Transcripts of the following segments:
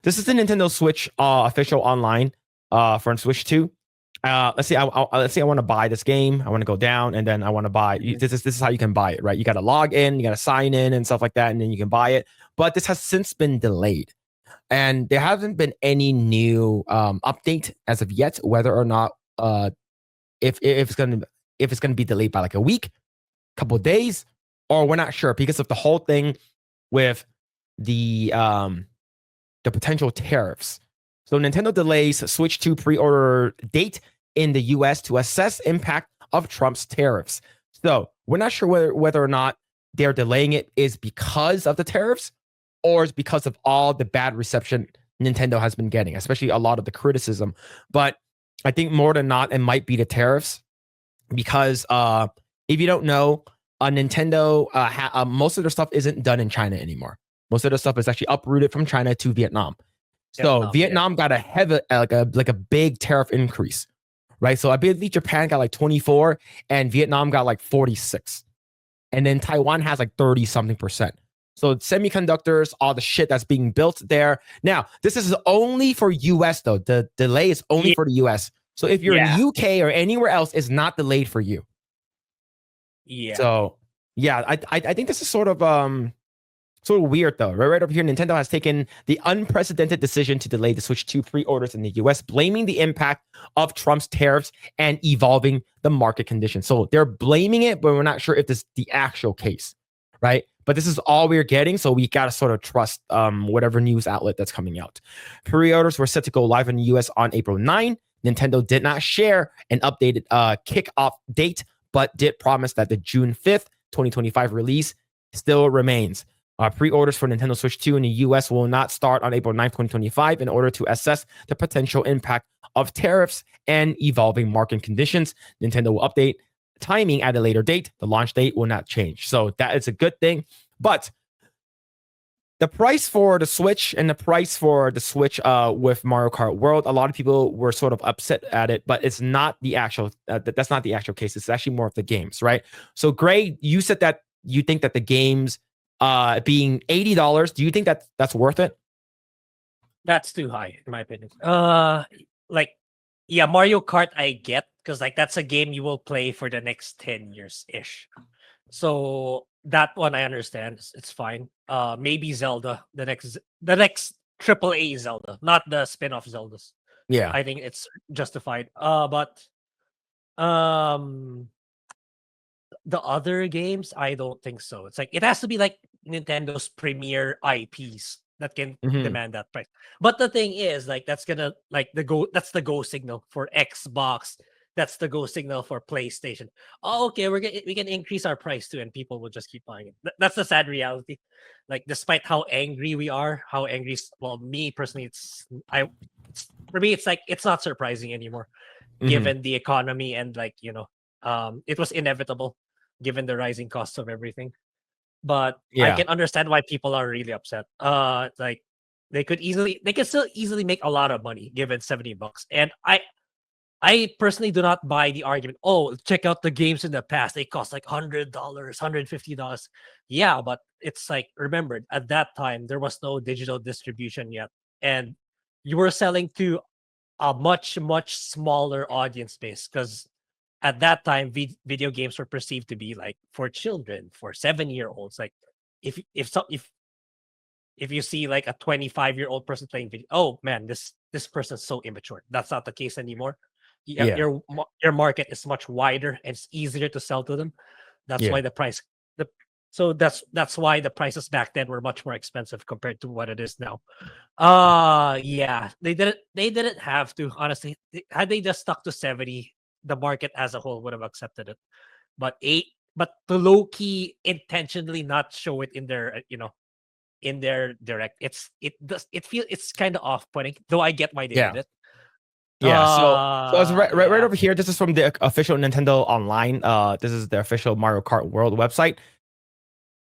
This is the Nintendo Switch official online for Switch 2. Let's see. Let's say I want to buy this game. I want to go down, and then I want to buy. This is how you can buy it, right? You got to log in, you got to sign in, and stuff like that, and then you can buy it. But this has since been delayed, and there hasn't been any new update as of yet, whether or not if it's gonna be delayed by like a week, couple of days, or we're not sure because of the whole thing with the potential tariffs. So Nintendo delays Switch 2 pre-order date in the US to assess impact of Trump's tariffs. So we're not sure whether or not they're delaying it is because of the tariffs or is because of all the bad reception Nintendo has been getting, especially a lot of the criticism. But I think more than not, it might be the tariffs because if you don't know, Nintendo, most of their stuff isn't done in China anymore. Most of the stuff is actually uprooted from China to Vietnam. So Vietnam got a heavy, like a big tariff increase, right? So I believe Japan got like 24 and Vietnam got like 46. And then Taiwan has like 30 something percent. So semiconductors, all the shit that's being built there. Now, this is only for US though. The delay is only for the US. So if you're in UK or anywhere else, it's not delayed for you. Yeah. So yeah, I think this is sort of weird though. Right over here, Nintendo has taken the unprecedented decision to delay the Switch 2 pre-orders in the US, blaming the impact of Trump's tariffs and evolving the market conditions. So they're blaming it, but we're not sure if this is the actual case, right? But this is all we're getting, so we got to sort of trust whatever news outlet that's coming out. Pre-orders were set to go live in the US on April 9. Nintendo did not share an updated kickoff date, but did promise that the June 5th, 2025 release still remains. Pre-orders for Nintendo Switch 2 in the US will not start on April 9th, 2025 in order to assess the potential impact of tariffs and evolving market conditions. Nintendo will update timing at a later date. The launch date will not change. So that is a good thing. But the price for the Switch and the price for the Switch with Mario Kart World, a lot of people were sort of upset at it, but it's not the actual, that's not the actual case. It's actually more of the games, right? So Grae, you said that you think that the games being $80, do you think that that's worth it? That's too high, in my opinion. Like, yeah, Mario Kart I get, because like that's a game you will play for the next 10 years-ish. So that one I understand. It's fine. Maybe Zelda, the next AAA Zelda, not the spin-off Zeldas. Yeah. I think it's justified. But the other games, I don't think so. It's like it has to be like Nintendo's premier IPs that can demand that price. But the thing is, like that's gonna like that's the go signal for Xbox. That's the go signal for PlayStation. Oh, okay, we can increase our price too, and people will just keep buying it. That's the sad reality. Like, despite how angry we are, well, me personally, for me, it's like it's not surprising anymore, given the economy and like it was inevitable, given the rising costs of everything. But I can understand why people are really upset. Like they can still easily make a lot of money given $70, and I personally do not buy the argument, oh, check out the games in the past. They cost like $100, $150. Yeah, but it's like, remember, at that time, there was no digital distribution yet. And you were selling to a much, much smaller audience base. Because at that time, video games were perceived to be like for children, for 7-year-olds. Like, if you see like a 25-year-old person playing video, oh man, this person's so immature. That's not the case anymore. Your market is much wider and it's easier to sell to them. That's why that's why the prices back then were much more expensive compared to what it is now. Yeah, they didn't have to, honestly. Had they just stuck to 70, the market as a whole would have accepted it. But to low-key intentionally not show it in their in their direct, it's kind of off-putting, though I get why they did it. Yeah, so it's right over here. This is from the official Nintendo Online. This is the official Mario Kart World website.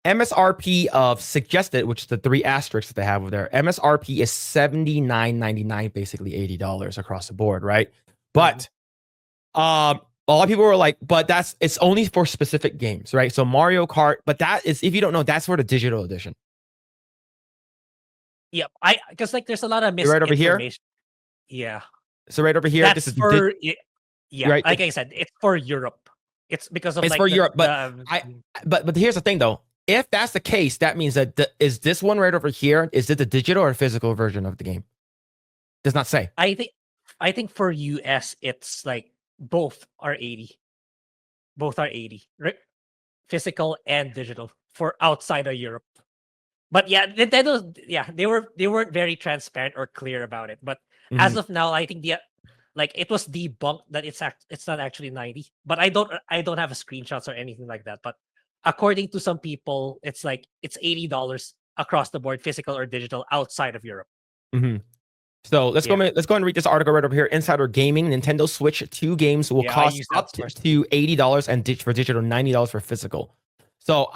MSRP of suggested, which is the 3 asterisks that they have over there. MSRP is $79.99, basically $80 across the board, right? But a lot of people were like, but it's only for specific games, right? So Mario Kart, but that is, if you don't know, that's for the digital edition. Yep. Because like there's a lot of You're right over here. misinformation. Yeah. So right over here, That's this is for yeah. right. Like I said, it's for Europe. It's because of It's like for Europe, but the, but here's the thing though. If that's the case, that means that is this one right over here? Is it the digital or physical version of the game? Does not say. I think for US it's like both are 80. Both are 80. Right? Physical and digital for outside of Europe. But yeah, Nintendo, yeah, they weren't very transparent or clear about it. But as of now, I think like it was debunked that it's not actually 90. But I don't have a screenshots or anything like that. But according to some people, it's like it's $80 across the board, physical or digital, outside of Europe. So let's go and read this article right over here. Insider Gaming: Nintendo Switch 2 games will cost up to $80 and for digital, $90 for physical. So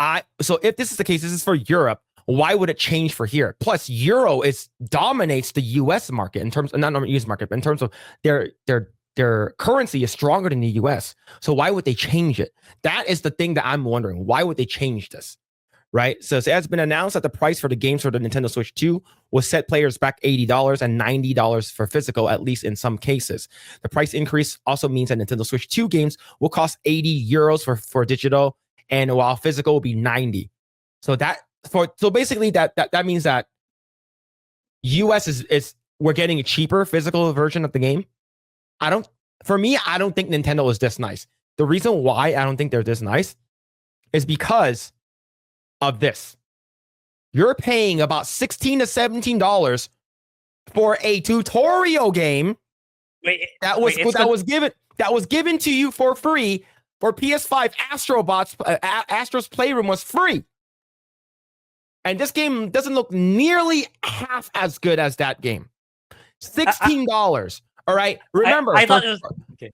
if this is the case, this is for Europe. Why would it change for here? Plus, Euro dominates the U.S. market in terms of not the U.S. market, but in terms of their currency is stronger than the U.S. So why would they change it? That is the thing that I'm wondering. Why would they change this? Right. So it has been announced that the price for the games for the Nintendo Switch 2 will set players back $80 and $90 for physical, at least in some cases. The price increase also means that Nintendo Switch 2 games will cost 80 euros for digital, and while physical will be 90. So basically that means that US is we're getting a cheaper physical version of the game. I don't think Nintendo is this nice. The reason why I don't think they're this nice is because of this. You're paying about $16 to $17 for a tutorial game that was given to you for free for PS5. Astro's Playroom was free. And this game doesn't look nearly half as good as that game. $16. All right. Remember, I thought it was okay.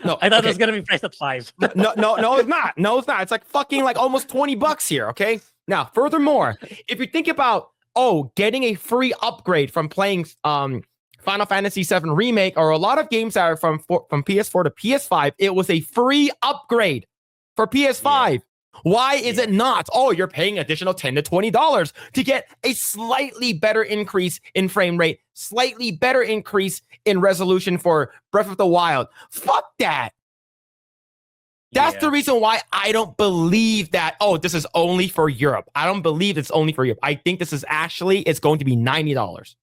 No, I thought it was gonna be priced at $5. No, it's not. No, it's not. It's like fucking like almost $20 here. Okay. Now, furthermore, if you think about getting a free upgrade from playing Final Fantasy VII Remake or a lot of games that are from PS4 to PS5, it was a free upgrade for PS5. Yeah. Why is it not? You're paying additional $10 to $20 to get a slightly better increase in frame rate, slightly better increase in resolution for Breath of the Wild. Fuck that. That's the reason why I don't believe that, this is only for Europe. I don't believe it's only for Europe. I think this is it's going to be $90.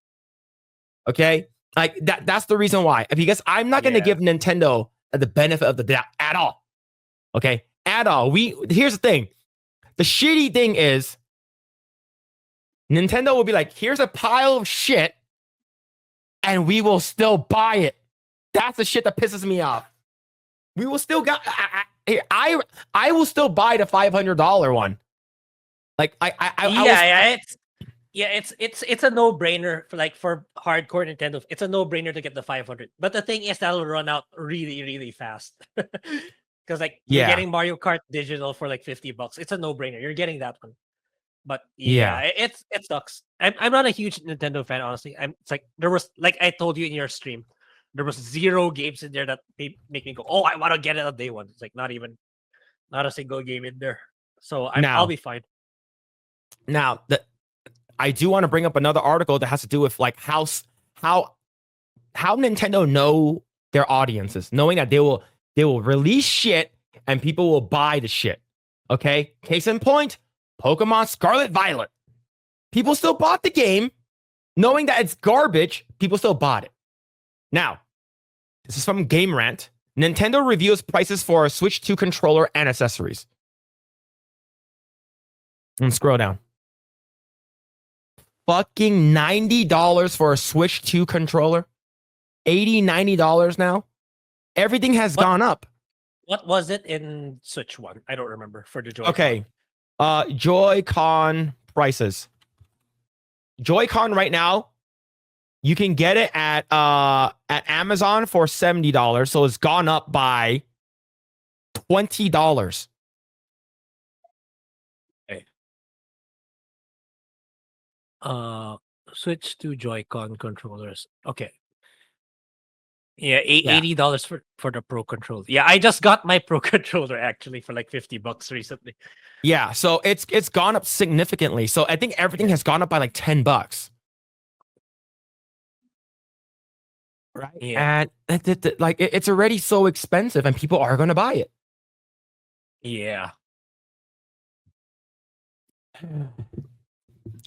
Okay? Like that's the reason why. Because I'm not going to give Nintendo the benefit of the doubt at all. Okay? At all. Here's the thing. The shitty thing is Nintendo will be like, here's a pile of shit, and we will still buy it. That's the shit that pisses me off. We will still I will still buy the $500 one. Like it's a no-brainer for hardcore Nintendo. It's a no-brainer to get the 500. But the thing is that'll run out really, really fast. Because you're getting Mario Kart digital for like $50. It's a no-brainer. You're getting that one. But it sucks. I'm not a huge Nintendo fan, honestly. There was, like I told you in your stream, there was 0 games in there that make me go, I want to get it on day one. It's like not a single game in there. So I'll be fine. Now I do want to bring up another article that has to do with like how Nintendo know their audiences, knowing that they will release shit and people will buy the shit. Okay? Case in point, Pokemon Scarlet Violet. People still bought the game, knowing that it's garbage. People still bought it. Now, this is from Game Rant. Nintendo reveals prices for a Switch 2 controller and accessories. And scroll down. Fucking $90 for a Switch 2 controller. $80, $90 now. Everything has gone up. What was it in Switch 1? I don't remember for the Joy-Con. Okay. Joy-Con prices. Joy-Con right now, you can get it at Amazon for $70. So it's gone up by $20. Okay. Switch to Joy-Con controllers. Okay. Yeah, $80 for the Pro controller. Yeah, I just got my Pro controller actually for like $50 recently. Yeah, so it's gone up significantly. So I think everything has gone up by like $10. right? Yeah. And like it's already so expensive, and people are going to buy it. Yeah.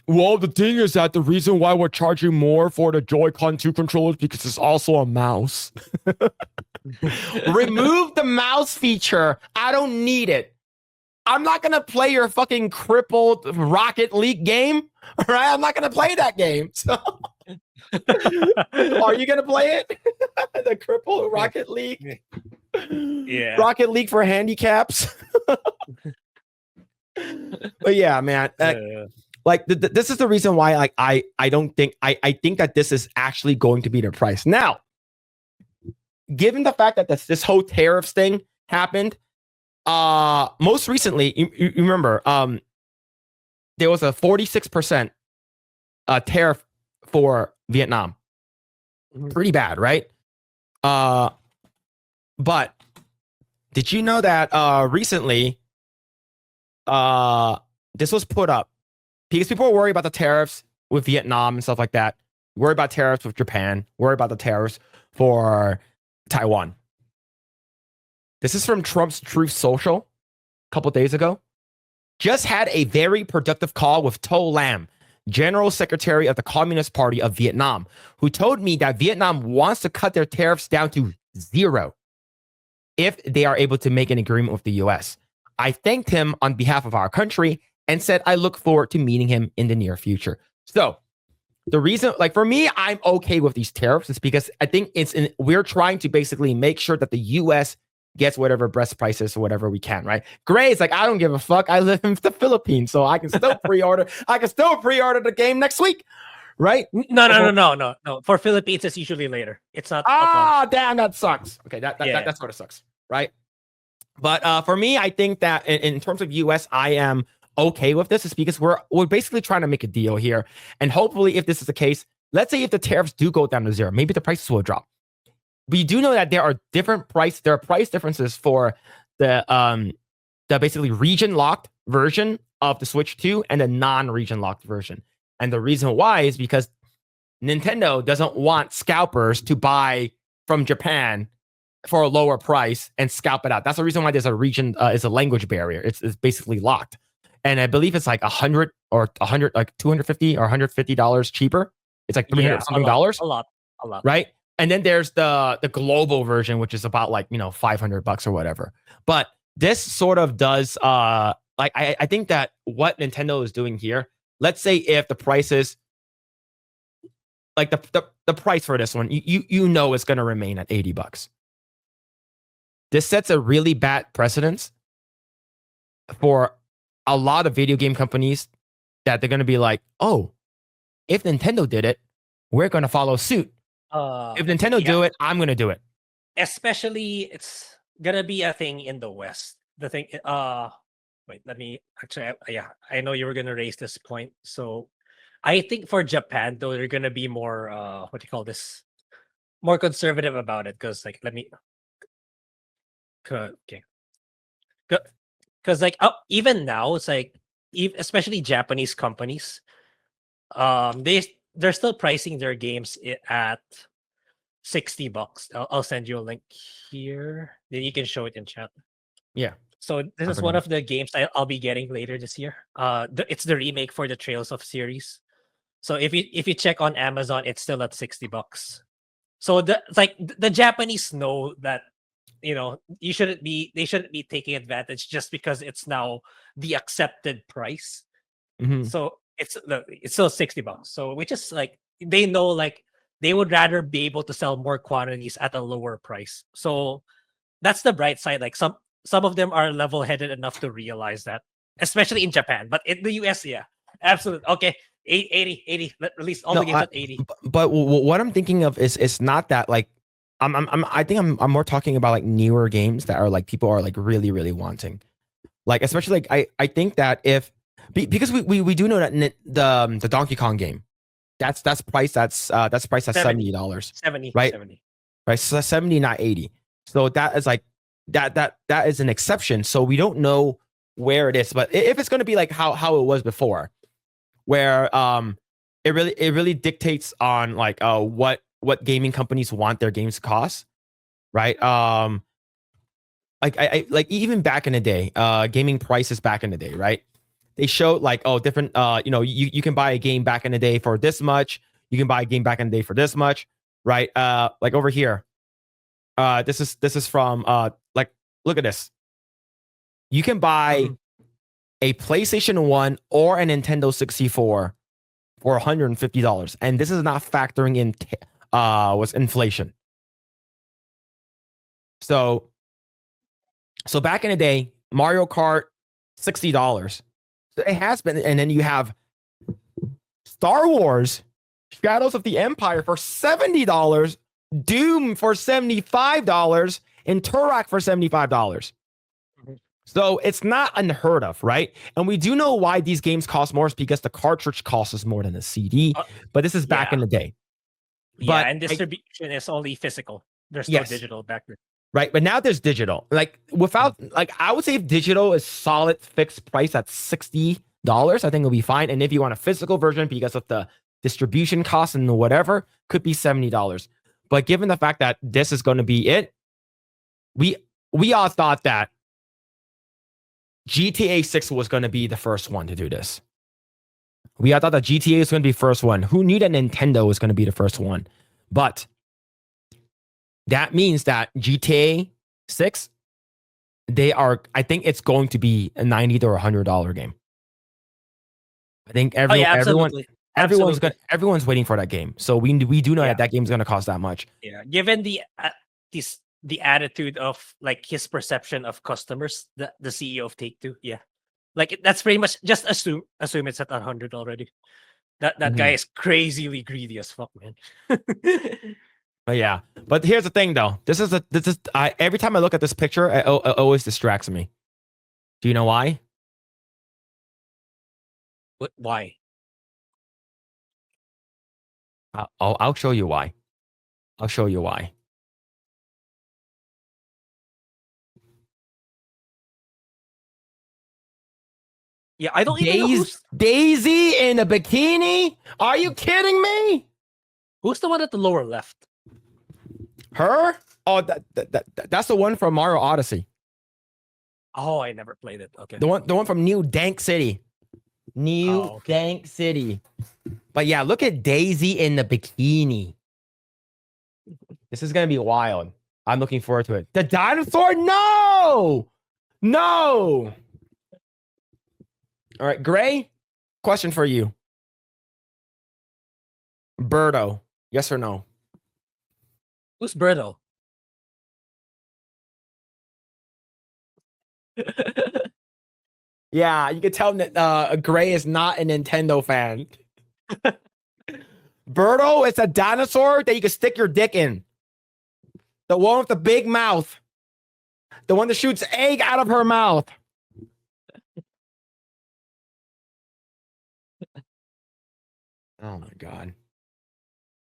Well, the thing is that the reason why we're charging more for the Joy-Con 2 controllers because it's also a mouse. Remove the mouse feature. I don't need it. I'm not gonna play your fucking crippled Rocket League game. All right, I'm not gonna play that game. So, are you gonna play it? The crippled Rocket League. Yeah. Rocket League for handicaps. But yeah, man. Like this is the reason why like I don't think I think that this is actually going to be the price. Now, given the fact that this whole tariffs thing happened, most recently, you remember, there was a 46% tariff for Vietnam. Pretty bad, right? But did you know that recently this was put up because people are worried about the tariffs with Vietnam and stuff like that, worried about tariffs with Japan, worried about the tariffs for Taiwan. This is from Trump's Truth Social a couple days ago. Just had a very productive call with To Lam, General Secretary of the Communist Party of Vietnam, who told me that Vietnam wants to cut their tariffs down to 0 if they are able to make an agreement with the US. I thanked him on behalf of our country and said I look forward to meeting him in the near future. So the reason, like for me, I'm okay with these tariffs is because I think we're trying to basically make sure that the US gets whatever best prices or whatever we can, right? Grae is like, I don't give a fuck. I live in the Philippines, so I can still pre-order. I can still pre-order the game next week, right? No. For Philippines, it's usually later. It's not. Damn, that sucks. Okay, that sort of sucks, right? But for me, I think that in terms of US, I am okay with this, is because we're basically trying to make a deal here, and hopefully, if this is the case, let's say if the tariffs do go down to 0, maybe the prices will drop. We do know that there are price differences for the basically region locked version of the Switch 2 and the non-region locked version. And the reason why is because Nintendo doesn't want scalpers to buy from Japan for a lower price and scalp it out. That's the reason why there's a region is a language barrier. It's basically locked. And I believe it's like $100 or $100, like $250 or $150 cheaper. It's like $300 something dollars. A lot. Right? And then there's the global version, which is about like, $500 or whatever. But this sort of does like I think that what Nintendo is doing here, let's say if the prices, like the price for this one, it's going to remain at $80. This sets a really bad precedence for a lot of video game companies that they're going to be like, oh, if Nintendo did it, we're going to follow suit. If Nintendo do it, I'm going to do it. Especially, it's going to be a thing in the West. The thing, wait, let me actually, I know you were going to raise this point. So I think for Japan, though, they're going to be more, what do you call this? More conservative about it. Because, like, okay. Because, like, even now, it's like, especially Japanese companies, they're still pricing their games at $60. I'll send you a link here. Then you can show it in chat. Yeah. So this is one of the games I'll be getting later this year. It's the remake for the Trails of series. So if you check on Amazon, it's still at $60. So the Japanese know that they shouldn't be taking advantage just because it's now the accepted price. Mm-hmm. So it's still $60. So which is like they know like they would rather be able to sell more quantities at a lower price. So that's the bright side. Like some of them are level-headed enough to realize that, especially in Japan. But in the US, yeah, absolutely. Okay, 80. Release all the games at 80. But what I'm thinking of is not that like I think I'm more talking about like newer games that are like people are like really really wanting, like especially like I think that because we do know that the Donkey Kong game that's priced at $70, 70, right? 70. Right, so that's 70, not 80. So that is like that is an exception. So we don't know where it is, but if it's going to be like how it was before, where it really dictates on like what what gaming companies want their games to cost, right? Like I like even back in the day, gaming prices back in the day, right? They showed like, oh, different, you can buy a game back in the day for this much. You can buy a game back in the day for this much, right? Like over here, this is from like, look at this. You can buy a PlayStation 1 or a Nintendo 64 for $150, and this is not factoring in what's inflation. So back in the day, Mario Kart, $60. So it has been, and then you have Star Wars, Shadows of the Empire for $70, Doom for $75, and Turok for $75. So it's not unheard of, right? And we do know why these games cost more is because the cartridge costs us more than a CD. But this is back in the day. Yeah, and distribution is only physical. There's no digital back then. Right, but now there's digital. Like without, like I would say, if digital is solid fixed price at $60, I think it'll be fine. And if you want a physical version because of the distribution costs and whatever, could be $70. But given the fact that this is going to be it, we all thought that GTA 6 was going to be the first one to do this. We all thought that GTA was going to be the first one. Who knew that Nintendo was going to be the first one? But that means that GTA 6, I think it's going to be a $90 or $100 game. I think everyone's waiting for that game. So we do know that game is going to cost that much. Yeah, given the attitude of like his perception of customers, the CEO of Take-Two, like that's pretty much just assume it's at 100 already. That guy is crazily greedy as fuck, man. But yeah, but here's the thing though. This is every time I look at this picture, it always distracts me. Do you know why? Why? I'll show you why. I'll show you why. Yeah, I don't even know Daisy in a bikini? Are you kidding me? Who's the one at the lower left? Her? Oh, that's the one from Mario Odyssey. Oh, I never played it. Okay. The one from New Dank City. Dank City. But yeah, look at Daisy in the bikini. This is gonna be wild. I'm looking forward to it. The dinosaur? No! No! All right, Grae, question for you. Birdo, yes or no? Who's Birdo? Yeah, you can tell that Grae is not a Nintendo fan. Birdo, it's a dinosaur that you can stick your dick in. The one with the big mouth. The one that shoots egg out of her mouth. Oh my God.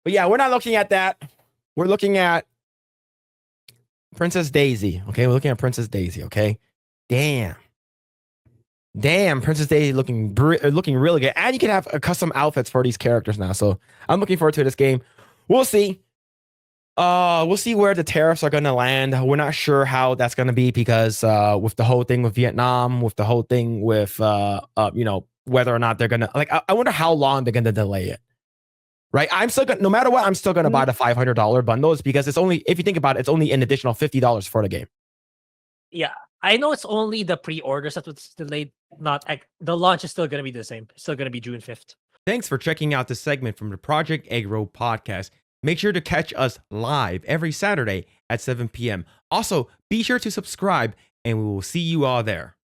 But yeah, we're not looking at that. We're looking at Princess Daisy. Okay, we're looking at Princess Daisy. Okay, damn, Princess Daisy looking really good, and you can have custom outfits for these characters now. So I'm looking forward to this game. We'll see. We'll see where the tariffs are going to land. We're not sure how that's going to be because with the whole thing with Vietnam, with the whole thing with whether or not they're gonna I wonder how long they're gonna delay it. Right, I'm still gonna, no matter what, I'm still gonna buy the $500 bundles because it's only, if you think about it, it's only an additional $50 for the game. Yeah, I know it's only the pre-orders that was delayed. Not the launch is still gonna be the same. It's still gonna be June 5th. Thanks for checking out this segment from the Project Eggroll podcast. Make sure to catch us live every Saturday at 7 p.m. Also, be sure to subscribe, and we will see you all there.